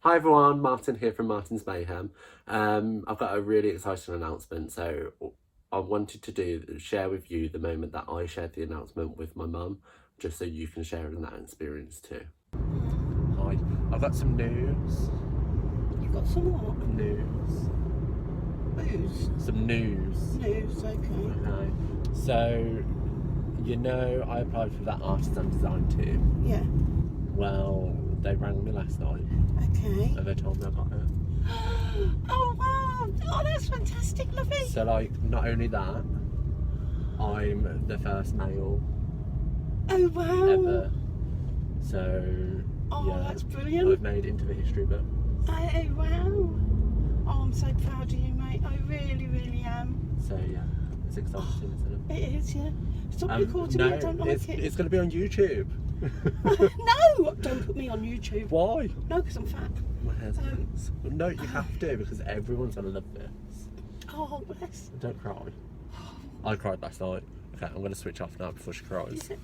Hi everyone, Martin here from Martin's Mayhem. I've got a really exciting announcement. So I wanted to share with you the moment that I shared the announcement with my mum, just so you can share in that experience too. Hi, I've got some news. You've got some what? News. Booze? Some news. News, okay. Okay. So, you know I applied for that artisan design team. Yeah. Well, they rang me last night. Okay. And they told me I got it. Oh wow! Oh, that's fantastic, lovely. So like, not only that, I'm the first male Oh wow! ever. So Oh, yeah, that's brilliant. I've made into the history book. Oh wow! Oh, I'm so proud of you, mate. I really, really am. So yeah, it's exciting, isn't it? It is, yeah. Stop recording me. I don't like it. It's going to be on YouTube. No! Don't put me on YouTube. Why? No, because I'm fat. My hair's no, you have to, because everyone's going to love this. Oh, bless. Don't cry. I cried last night. Okay, I'm going to switch off now before she cries. Is it?